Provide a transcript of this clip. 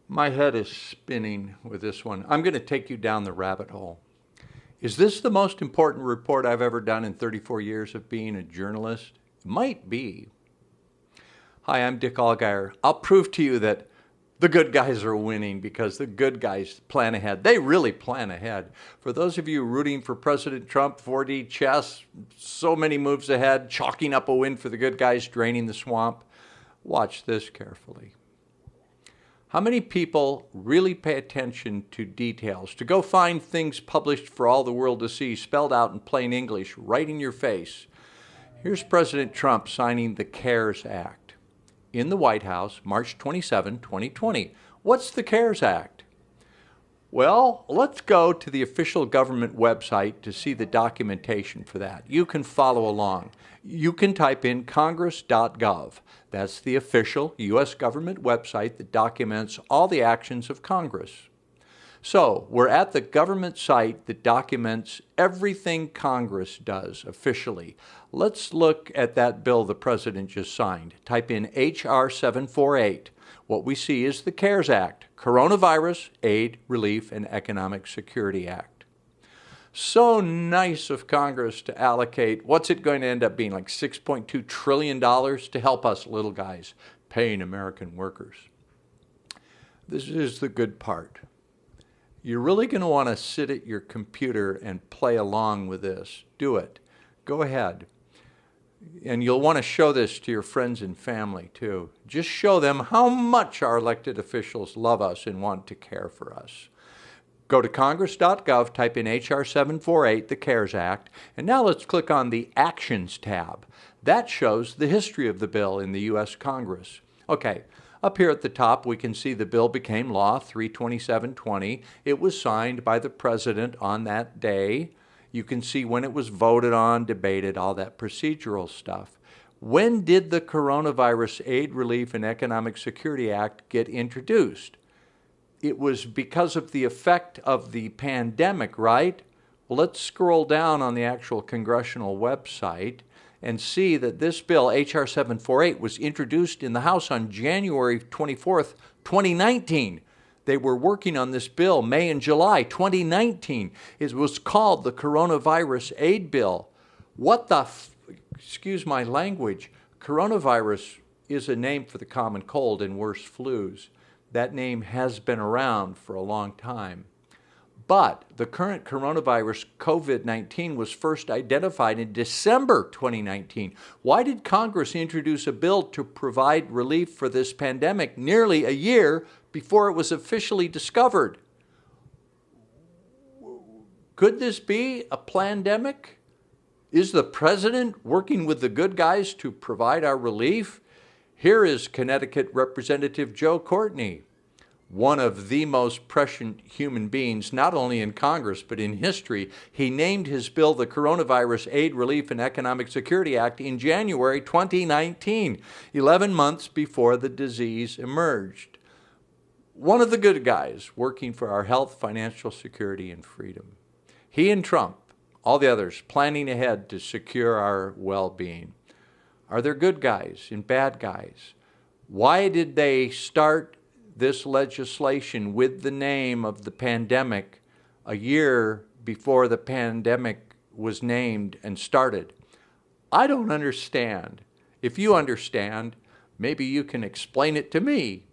My head is spinning with this one. I'm going to take you down the rabbit hole. Is this the most important report I've ever done in 34 years of being a journalist? It might be. Hi, I'm Dick Allgaier. I'll prove to you that the good guys are winning because the good guys plan ahead. They really plan ahead. For those of you rooting for President Trump, 4D chess, so many moves ahead, chalking up a win for the good guys, draining the swamp, watch this carefully. How many people really pay attention to details, to go find things published for all the world to see, spelled out in plain English, right in your face? Here's President Trump signing the CARES Act in the White House, March 27, 2020. What's the CARES Act? Well, let's go to the official government website to see the documentation for that. You can follow along. You can type in congress.gov. That's the official U.S. government website that documents all the actions of Congress. So we're at the government site that documents everything Congress does officially. Let's look at that bill the president just signed. Type in H.R. 748. What we see is the CARES Act, Coronavirus Aid, Relief, and Economic Security Act. So nice of Congress to allocate, what's it going to end up being, like $6.2 trillion to help us little guys, paying American workers. This is the good part. You're really going to want to sit at your computer and play along with this. Do it. Go ahead. And you'll want to show this to your friends and family too. Just show them how much our elected officials love us and want to care for us. Go to congress.gov, type in H.R. 748, the CARES Act, and now let's click on the Actions tab. That shows the history of the bill in the U.S. Congress. Okay, up here at the top we can see the bill became law 3/27/20. It was signed by the president on that day. You can see when it was voted on, debated, all that procedural stuff. When did the Coronavirus Aid, Relief, and Economic Security Act get introduced? It was because of the effect of the pandemic, right? Well, let's scroll down on the actual congressional website and see that this bill, H.R. 748, was introduced in the House on January 24th, 2019. They were working on this bill May and July 2019. It was called the Coronavirus Aid Bill. What the, excuse my language, coronavirus is a name for the common cold and worse flus. That name has been around for a long time. But the current coronavirus, COVID-19, was first identified in December 2019. Why did Congress introduce a bill to provide relief for this pandemic nearly a year before it was officially discovered? Could this be a plandemic? Is the president working with the good guys to provide our relief? Here is Connecticut Representative Joe Courtney, one of the most prescient human beings, not only in Congress, but in history. He named his bill the Coronavirus Aid, Relief, and Economic Security Act in January 2019, 11 months before the disease emerged. One of the good guys working for our health, financial security, and freedom. He and Trump, all the others, planning ahead to secure our well-being. Are there good guys and bad guys? Why did they start this legislation with the name of the pandemic a year before the pandemic was named and started? I don't understand. If you understand, maybe you can explain it to me.